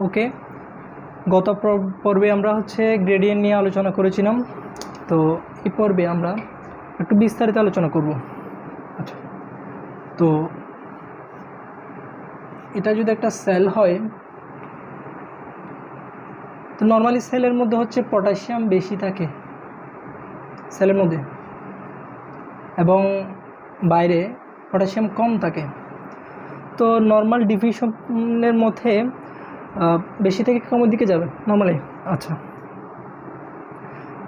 ওকে, গত পর্বে আমরা গ্রেডিয়েন্ট নিয়ে আলোচনা করেছিলাম। তো এই পর্বে আমরা একটু বিস্তারিত আলোচনা করব। আচ্ছা, তো এটা যদি একটা সেল হয়, তো নর্মালি সেলের মধ্যে পটাশিয়াম বেশি থাকে সেলের মধ্যে, এবং বাইরে পটাশিয়াম কম থাকে। তো নর্মাল ডিফিউশনের মধ্যে বেশি থেকে কমের দিকে যাবে নর্মালি। আচ্ছা,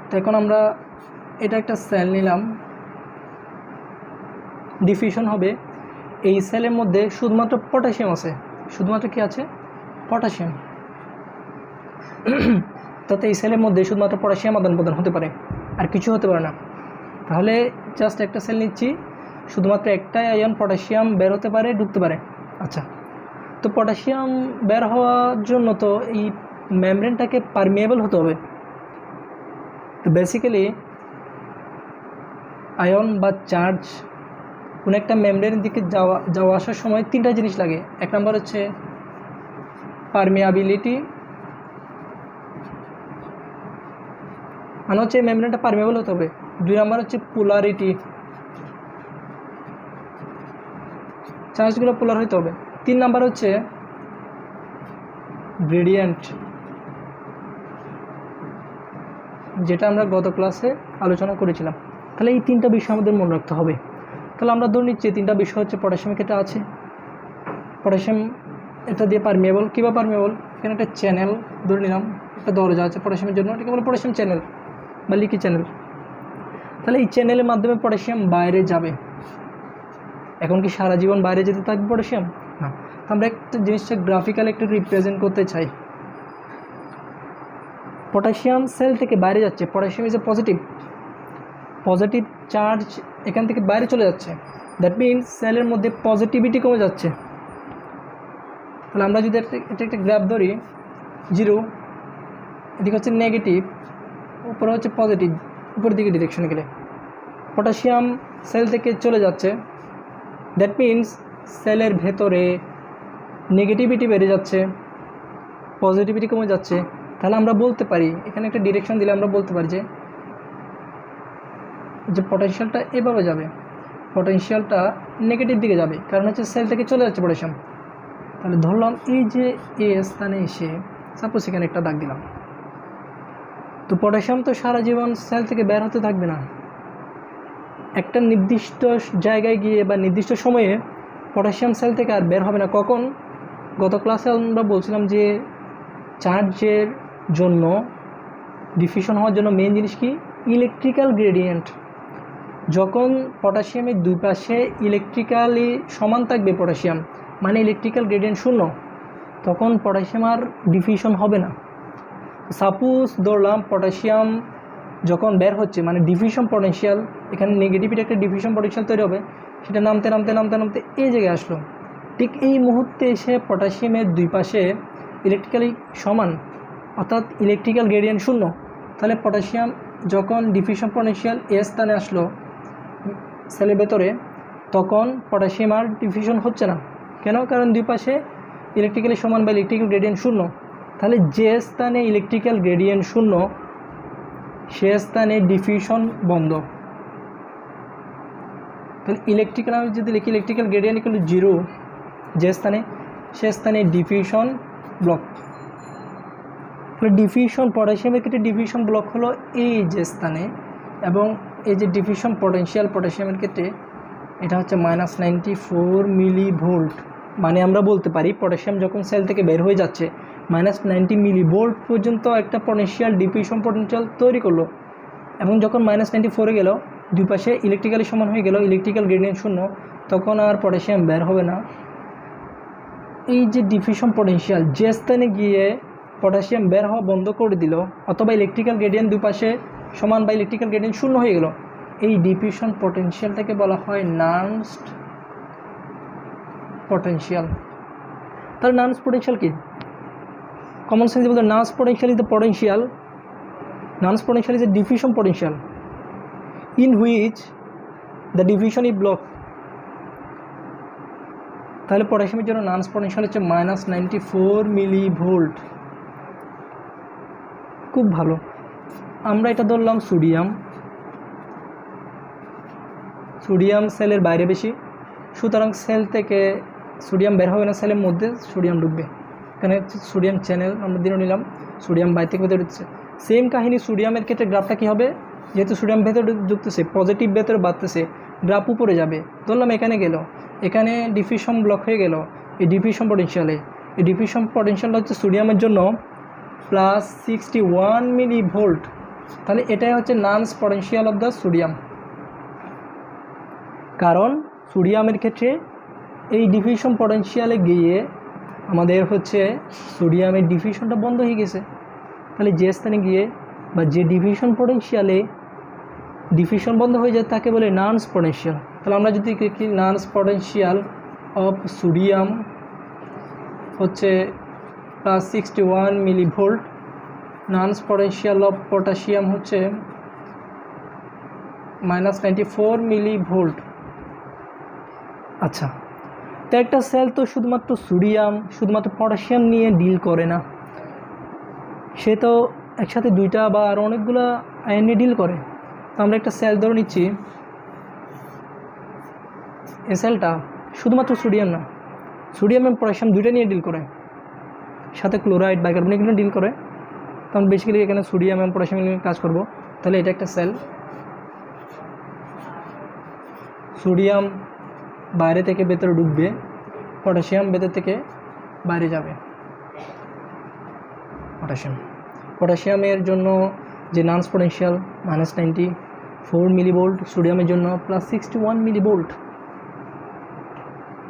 তো এখন আমরা এটা একটা সেল নিলাম, ডিফিউশন হবে। এই সেলের মধ্যে শুধুমাত্র পটাশিয়াম আছে, শুধুমাত্র কি আছে? পটাশিয়াম। তাতে এই সেলের মধ্যে শুধুমাত্র পটাশিয়াম আদান প্রদান হতে পারে, আর কিছু হতে পারে না। তাহলে জাস্ট একটা সেল নিচ্ছি, শুধুমাত্র একটাই আয়ন পটাশিয়াম বের হতে পারে, ঢুকতে পারে। আচ্ছা, তো পটাশিয়াম বের হওয়ার জন্য তো এই মেমব্রেনটাকে পারমিয়েবল হতে হবে। তো বেসিক্যালি আয়ন বা চার্জ কোনো একটা মেমব্রেনের দিকে যাওয়া আসার সময় তিনটা জিনিস লাগে। এক নম্বর হচ্ছে পারমিয়াবিলিটি, মানে হচ্ছে মেমব্রেনটা পারমিয়েবল হতে হবে। দুই নম্বর হচ্ছে পোলারিটি, চার্জগুলো পোলার হতে হবে। তিন নম্বর হচ্ছে গ্রেডিয়েন্ট, যেটা আমরা গত ক্লাসে আলোচনা করেছিলাম। তাহলে এই তিনটা বিষয় আমাদের মনে রাখতে হবে। তাহলে আমরা ধরে নিচ্ছি তিনটা বিষয় হচ্ছে পটাশিয়াম এটা আছে, পটাশিয়াম এটা দিয়ে পারমিয়েবল। কীভাবে পারমিয়েবল? এখানে একটা চ্যানেল ধরে নিলাম, একটা দরজা আছে পটাশিয়ামের জন্য, এটাকে বলে পটাশিয়াম চ্যানেল বা লিকি চ্যানেল। তাহলে এই চ্যানেলের মাধ্যমে পটাশিয়াম বাইরে যাবে। এখন কি সারা জীবন বাইরে যেতে থাকবে পটাশিয়াম? না। আমরা একটা জিনিসটা গ্রাফিক্যালি একটু রিপ্রেজেন্ট করতে চাই। পটাশিয়াম সেল থেকে বাইরে যাচ্ছে, potassium is a positive charge এখান থেকে বাইরে চলে যাচ্ছে। দ্যাট মিনস সেলের মধ্যে পজিটিভিটি কমে যাচ্ছে। তাহলে আমরা যদি এটা একটা গ্রাফ ধরি, 0 এদিকে হচ্ছে নেগেটিভ, উপরে হচ্ছে পজিটিভ, উপরের দিকে ডিরেকশনে গেলে পটাশিয়াম সেল থেকে চলে যাচ্ছে। দ্যাট মিনস সেলের ভেতরে নেগেটিভিটি বেড়ে যাচ্ছে, পজিটিভিটি কমে যাচ্ছে। তাহলে আমরা বলতে পারি, এখানে একটা ডিরেকশন দিলে আমরা বলতে পারি যে পটেনশিয়ালটা এভাবে যাবে, পটেনশিয়ালটা নেগেটিভ দিকে যাবে, কারণ হচ্ছে সেল থেকে চলে যাচ্ছে পটাশিয়াম। তাহলে ধরলাম এই যে এ স্থানে এসে সাপোজ এখানে একটা দাগ দিলাম, তো পটাশিয়াম তো সারা জীবন সেল থেকে বের হতে থাকবে না। একটা নির্দিষ্ট জায়গায় গিয়ে বা নির্দিষ্ট সময়ে পটাশিয়াম সেল থেকে আর বের হবে না। কখন? গত ক্লাসে আমরা বলছিলাম যে চার্জের জন্য, ডিফিউশন হওয়ার জন্য মেন জিনিস কি? Electrical gradient. যখন পটাশিয়ামের দুই পাশে ইলেকট্রিক্যালি সমান থাকবে পটাশিয়াম, মানে ইলেকট্রিক্যাল গ্রেডিয়েন্ট 0, তখন পটাশিয়াম আর ডিফিউশন হবে না। সাপোজ ধরলাম পটাশিয়াম যখন বের হচ্ছে, মানে ডিফিউশন পটেনশিয়াল, এখানে নেগেটিভিটি একটা ডিফিউশন পটেনশিয়াল তৈরি হবে, সেটা নামতে নামতে নামতে নামতে এই জায়গায় আসলো। ঠিক এই মুহূর্তে এসে পটাশিয়ামের দুই পাশে ইলেকট্রিক্যালি সমান, অর্থাৎ ইলেকট্রিক্যাল গ্রেডিয়েন্ট 0। তাহলে পটাশিয়াম যখন ডিফিউশন পটেনশিয়াল এ স্থানে আসলো সেলের ভেতরে, তখন পটাশিয়াম আর ডিফিউশন হচ্ছে না। কেন? কারণ দুই পাশে ইলেকট্রিক্যালি সমান বা ইলেকট্রিক্যাল গ্রেডিয়েন্ট 0। তাহলে যে স্থানে ইলেকট্রিক্যাল গ্রেডিয়েন্ট 0 সে স্থানে ডিফিউশন বন্ধ। তাহলে ইলেকট্রিক্যাল, আমি যদি লিখি ইলেকট্রিক্যাল গ্রেডিয়েন্ট ইকুয়াল টু 0 যে স্থানে, সে স্থানে ডিফিউশন ব্লক। তাহলে ডিফিউশন পটাশিয়ামের ক্ষেত্রে ডিফিউশন ব্লক হলো এই যে স্থানে, এবং এই যে ডিফিউশন পটেনশিয়াল পটাশিয়ামের ক্ষেত্রে এটা হচ্ছে -94 মিলিভোল্ট। মানে আমরা বলতে পারি পটাশিয়াম যখন সেল থেকে বের হয়ে যাচ্ছে -90 মিলিভোল্ট পর্যন্ত একটা পটেনশিয়াল, ডিফিউশন পটেনশিয়াল তৈরি করলো, এবং যখন -94 গেল, দুই পাশে ইলেকট্রিক্যালি সমান হয়ে গেল, ইলেকট্রিক্যাল গ্রেডিয়েন্ট 0, তখন আর পটাশিয়াম বের হবে না। এই যে ডিফিউশন পটেনশিয়াল যে স্থানে গিয়ে পটাশিয়াম বের হওয়া বন্ধ করে দিল, অথবা ইলেকট্রিক্যাল গ্রেডিয়েন্ট দুই পাশে সমান বা ইলেকট্রিক্যাল গ্রেডিয়েন্ট 0 হয়ে গেল, এই ডিফিউশন পটেনশিয়ালটাকে বলা হয় নান্সড পটেনশিয়াল। তাহলে নান্সড পটেনশিয়াল কি? কমন সেন্সে বলতে Nernst potential is the potential, Nernst potential is a diffusion potential in which the diffusion is blocked. তাহলে পটাশিয়ামের জন্য নন পোটেনশিয়াল হচ্ছে -94 মিলিভোল্ট। খুব ভালো। আমরা এটা ধরলাম সোডিয়াম। সোডিয়াম সেলের বাইরে বেশি, সুতরাং সেল থেকে সোডিয়াম বের হবে না, সেলের মধ্যে সোডিয়াম ঢুকবে। এখানে সোডিয়াম চ্যানেল আমরা দিয়ে নিলাম, সোডিয়াম বাইরে থেকে ভেতরে ঢুকছে। সেম কাহিনী সোডিয়ামের ক্ষেত্রে গ্রাফটা কী হবে, যেহেতু সোডিয়াম ভেতরে ঢুকতেছে, পজিটিভ ভেতরে বাড়তেছে, গ্রাফ উপরে যাবে। ধরলাম এখানে গেল, এখানে ডিফিউশন ব্লক হয়ে গেল এই ডিফিউশন পটেনশিয়ালে। এই ডিফিউশন পটেনশিয়ালটা হচ্ছে সোডিয়ামের জন্য +61 মিলিভোল্ট। তাহলে এটাই হচ্ছে নন পোটেনশিয়াল অফ দ্য সোডিয়াম। কারণ সোডিয়ামের ক্ষেত্রে এই ডিফিউশন পটেনশিয়ালে গিয়ে আমাদের হচ্ছে সোডিয়ামের ডিফিউশনটা বন্ধ হয়ে গেছে। তাহলে যে স্থানে গিয়ে বা যে ডিফিউশন পটেনশিয়ালে ডিফিউশন বন্ধ হয়ে যায় তাকে বলে নন পোটেনশিয়াল। তাহলে আমরা যদি দেখি নন পোটেনশিয়াল অফ সোডিয়াম হচ্ছে +61 millivolt, non potential of potassium হচ্ছে -94 মিলিভোল্ট। আচ্ছা, তো একটা সেল তো শুধুমাত্র সোডিয়াম শুধুমাত্র পটাশিয়াম নিয়ে ডিল করে না, সে তো একসাথে দুইটা বা আরও অনেকগুলো আয়ন নিয়ে ডিল করে। তো আমরা একটা সেল ধরে নিচ্ছি, এই সেলটা শুধুমাত্র সোডিয়াম না, সোডিয়াম এবং পটাশিয়াম দুইটা নিয়ে ডিল করে, সাথে ক্লোরাইড বাইকার্বনেট নিয়ে ডিল করে। তো আমরা বেসিক্যালি এখানে সোডিয়াম এবং পটাশিয়াম নিয়ে কাজ করব। তাহলে এটা একটা সেল, সোডিয়াম বাইরে থেকে ভেতরে ঢুকবে, পটাশিয়াম ভেতর থেকে বাইরে যাবে। পটাশিয়ামের জন্য যে নন পোটেনশিয়াল -94 মিলিভোল্ট, সোডিয়ামের জন্য +61 millivolt.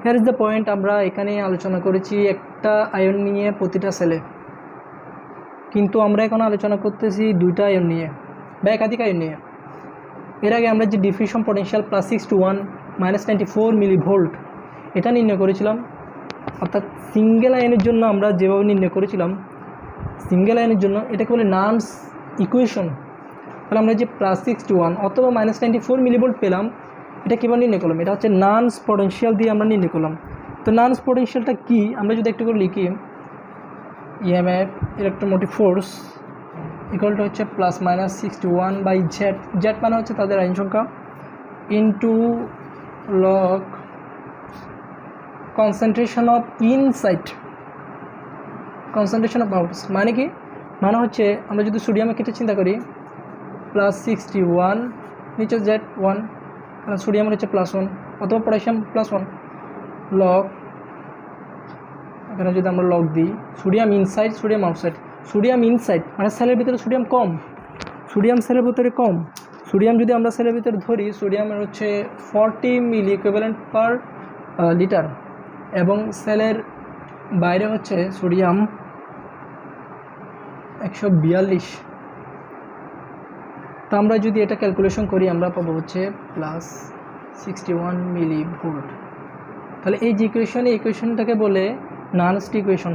Here is the point. আমরা এখানে আলোচনা করেছি একটা আয়ন নিয়ে প্রতিটা সেলে, কিন্তু আমরা এখন আলোচনা করতেছি দুইটা আয়ন নিয়ে বা একাধিক আয়ন নিয়ে। এর আগে আমরা যে ডিফিউশন পটেনশিয়াল +61 -94 মিলিভোল্ট এটা নির্ণয় করেছিলাম, অর্থাৎ সিঙ্গেল আয়নের জন্য আমরা যেভাবে নির্ণয় করেছিলাম, সিঙ্গেল আয়নের জন্য এটাকে বলে নান্স ইকুয়েশন। তাহলে আমরা যে +61 অথবা -94 মিলিভোল্ট পেলাম, এটা কীভাবে নির্ণয় করলাম, এটা হচ্ছে নান্স পোটেনশিয়াল দিয়ে আমরা নির্ণয় করলাম। তো নান্স পোটেনশিয়ালটা কী আমরা যদি একটু করে লিখি, EMF electromotive force equal to হচ্ছে +-61/z, জেড মানে হচ্ছে তাদের আয়ন সংখ্যা, into log concentration of inside concentration of out. মানে কি, মানে হচ্ছে আমরা যদি সোডিয়ামের ক্ষেত্রে চিন্তা করি +61 নিচে Z1, কারণ সোডিয়ামের হচ্ছে +1, অথবা পটাশিয়াম +1 লগ, এখানে যদি আমরা লগ দিই sodium inside sodium outside. Sodium inside মানে সেলের ভিতরে সোডিয়াম কম, সোডিয়াম সেলের ভিতরে কম। সোডিয়াম যদি আমরা সেলের ভিতরে ধরি, সোডিয়ামের হচ্ছে 40 মিলি ইকুইভ্যালেন্ট পার লিটার, এবং সেলের বাইরে হচ্ছে সোডিয়াম 142। তো আমরা যদি এটা ক্যালকুলেশন করি আমরা পাবো হচ্ছে +61 মিলিভোল্ট। তাহলে এই যে ইকুয়েশনটাকে বলে নানস্ট ইকুয়েশন।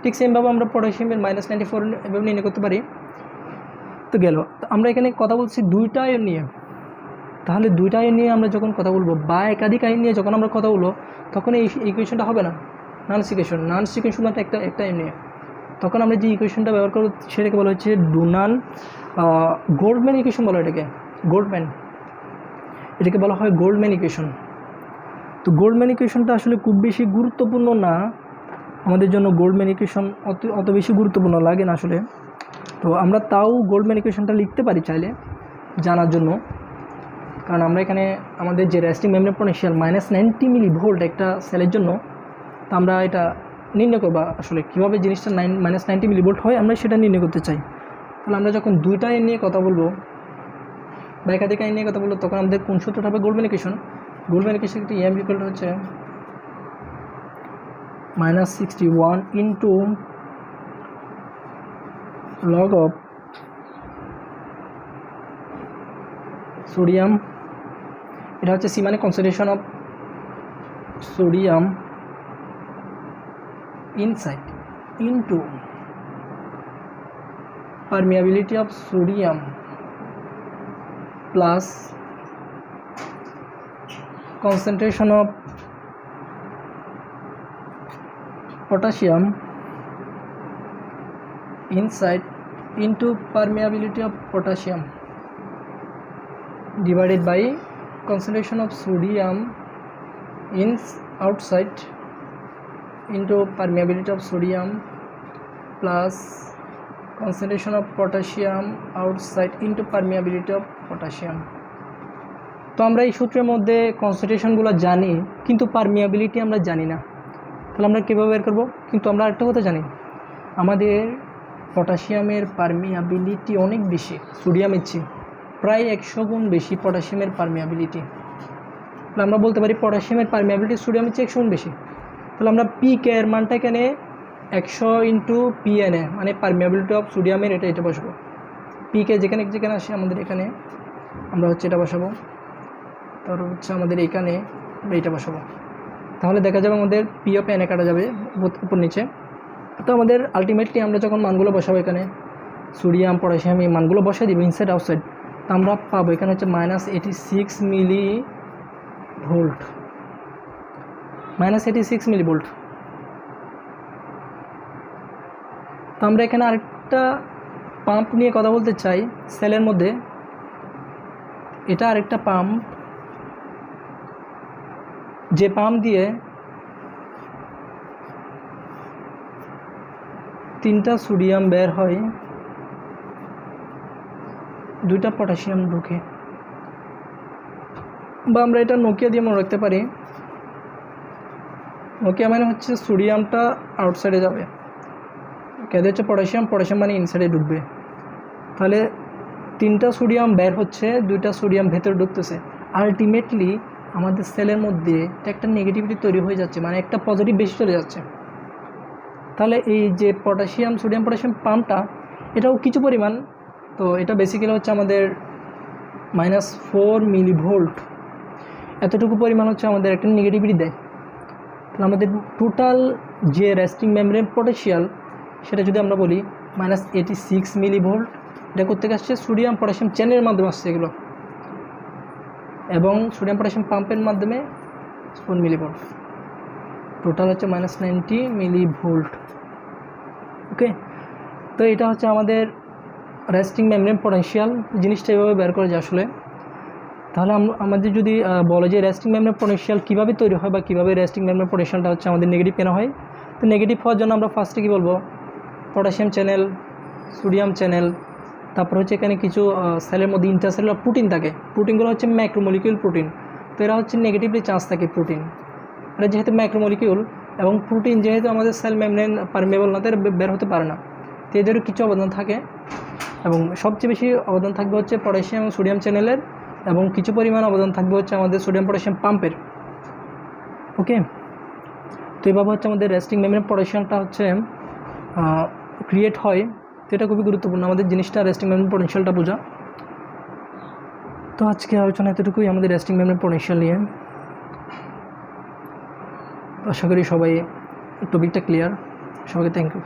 ঠিক সেমভাবে আমরা পটাশিয়ামের -94 এভাবে নির্ণয় করতে পারি। তো গেল, তো আমরা এখানে কথা বলছি দুইটা আয়ন নিয়ে। তাহলে দুইটা আয়ন নিয়ে আমরা যখন কথা বলবো বা একাধিক আয়ন নিয়ে যখন আমরা কথা বলবো, তখন এই ইকুয়েশনটা হবে না নানস্ট ইকুয়েশন। নানস্ট ইকুয়েশন শুধুমাত্র একটা আয়ন নিয়ে। তখন আমরা যে ইকুয়েশনটা ব্যবহার করব সেটাকে বলা হচ্ছে ডুনান গোল্ডম্যান ইকুয়েশন বলা হয় এটাকে, এটাকে বলা হয় গোল্ডম্যান ইকুয়েশন। তো গোল্ডম্যান ইকুয়েশনটা আসলে খুব বেশি গুরুত্বপূর্ণ না আমাদের জন্য, গোল্ডম্যান ইকুয়েশন অত বেশি গুরুত্বপূর্ণ লাগে না আসলে। তো আমরা তাও গোল্ডম্যান ইকুয়েশনটা লিখতে পারি চাইলে জানার জন্য, কারণ আমরা এখানে আমাদের যে রেস্টিং মেমব্রেন পোটেনশিয়াল -90 মিলিভোল্ট একটা সেলের জন্য, তো আমরা এটা নির্ণয় করবো আসলে কীভাবে জিনিসটা -90 মিলিভোল্ট হয়, আমরা সেটা নির্ণয় করতে চাই। তাহলে আমরা যখন দুইটা আয়ন নিয়ে কথা বলবো বা একাধিক আয়ন নিয়ে কথা বলবো, তখন আমাদের কোন সূত্রটা হবে Goldman equation. Goldman equation EM equal to হচ্ছে -61 ইন্টু লগ অফ সোডিয়াম, এটা হচ্ছে সি মানে concentration of sodium inside into permeability of sodium plus concentration of potassium inside into permeability of potassium divided by concentration of sodium in outside into permeability of sodium plus concentration of potassium outside into permeability of potassium. তো আমরা এই সূত্রের মধ্যে কনসেন্ট্রেশনগুলো জানি, কিন্তু permeability আমরা জানি না। তাহলে আমরা কীভাবে বের করব? কিন্তু আমরা একটা কথা জানি, আমাদের পটাশিয়ামের পারমিয়াবিলিটি অনেক বেশি সোডিয়ামের চেয়ে, প্রায় 100 গুণ বেশি পটাশিয়ামের পারমিয়াবিলিটি। তাহলে আমরা বলতে পারি পটাশিয়ামের পারমিয়াবিলিটি সোডিয়ামের চেয়ে 100 গুণ বেশি। তাহলে আমরা পিকে এর মানটা এখানে 100 ইন্টু পিএনএ মানে পারমিয়াবিলিটি অফ সোডিয়ামের এটা বসাবো। পিকে যেখানে যেখানে আসে আমাদের এখানে আমরা হচ্ছে এটা বসাবো, তারপর হচ্ছে আমাদের এখানে এইটা বসাবো। তাহলে দেখা যাবে আমাদের পি অফ এনে কাটা যাবে উপর নিচে। তো আমাদের আলটিমেটলি আমরা যখন মানগুলো বসাবো এখানে সোডিয়াম পটাশিয়াম এই মানগুলো বসাই দিব ইনসাইড আউটসাইড, তো আমরা পাবো এখানে হচ্ছে -86 মিলি ভোল্ট, -86 মিলি ভোল্ট। তো আমরা এখানে আরেকটা পাম্প নিয়ে কথা বলতে চাই সেলের মধ্যে। এটা আরেকটা পাম্প, যে পাম্প দিয়ে 3টা সোডিয়াম বের হয়, 2টা পটাশিয়াম ঢুকে। বা আমরা এটা নোকিয়া দিয়ে মনে রাখতে পারি, নোকিয়া মানে হচ্ছে সোডিয়ামটা আউটসাইডে যাবে, কেঁদে হচ্ছে পটাশিয়াম, পটাশিয়াম মানে ইনসাইডে ঢুকবে। তাহলে 3টা সোডিয়াম বের হচ্ছে, 2টা সোডিয়াম ভেতরে ঢুকতেছে। আলটিমেটলি আমাদের সেলের মধ্যে একটা নেগেটিভিটি তৈরি হয়ে যাচ্ছে, মানে একটা পজিটিভ বেশি চলে যাচ্ছে। তাহলে এই যে পটাশিয়াম সোডিয়াম পটাশিয়াম পাম্পটা এটাও কিছু পরিমাণ, তো এটা বেসিক্যালি হচ্ছে আমাদের -4 মিলি ভোল্ট, এতটুকু পরিমাণ হচ্ছে আমাদের একটা নেগেটিভিটি দেয়। তাহলে আমাদের টোটাল যে রেস্টিং মেমব্রেন পটেনশিয়াল সেটা যদি আমরা বলি -86 মিলি ভোল্ট, এটা করতে আসছে সোডিয়াম পটাশিয়াম চ্যানেলের মাধ্যমে আসছে এগুলো, এবং সোডিয়াম পটাশিয়াম পাম্পের মাধ্যমে 4 মিলি ভোল্ট, টোটাল হচ্ছে -90 মিলি ভোল্ট। ওকে, তো এটা হচ্ছে আমাদের রেস্টিং মেমব্রেন পটেনশিয়াল, জিনিসটা এভাবে বের করা যায় আসলে। তাহলে আমাদের যদি বলে যে রেস্টিং মেমব্রেন পটেনশিয়াল কীভাবে তৈরি হয় বা কীভাবে রেস্টিং মেমব্রেন পটেনশিয়ালটা হচ্ছে আমাদের নেগেটিভ কেন হয়, তো নেগেটিভ হওয়ার জন্য আমরা ফার্স্টে কী বলবো, পটাশিয়াম চ্যানেল, সোডিয়াম চ্যানেল, তারপর হচ্ছে এখানে কিছু সেলের মধ্যে ইন্টারসেলুলার প্রোটিন থাকে, প্রোটিনগুলো হচ্ছে ম্যাক্রোমলিকিউল প্রোটিন। তো এরা হচ্ছে নেগেটিভলি চান্স থাকে প্রোটিন, এটা যেহেতু ম্যাক্রোমলিকিউল এবং প্রোটিন যেহেতু আমাদের সেল মেমব্রেন পারমেবল না, তারা বের হতে পারে না, তো এদেরও কিছু অবদান থাকে। এবং সবচেয়ে বেশি অবদান থাকবে হচ্ছে পটাশিয়াম এবং সোডিয়াম চ্যানেলের, এবং কিছু পরিমাণ অবদান থাকবে হচ্ছে আমাদের সোডিয়াম পটাশিয়াম পাম্পের। ওকে, তো এভাবে হচ্ছে আমাদের রেস্টিং মেমব্রেন পটেনশিয়ালটা হচ্ছে ক্রিয়েট হয়। তো এটা খুবই গুরুত্বপূর্ণ আমাদের জিনিসটা, রেস্টিং মেমব্রেন পটেনশিয়ালটা বোঝা। তো আজকে আলোচনা এতটুকুই আমাদের রেস্টিং মেমব্রেন পটেনশিয়াল নিয়ে। আশা করি সবাই টপিকটা ক্লিয়ার। সবাইকে থ্যাংক ইউ।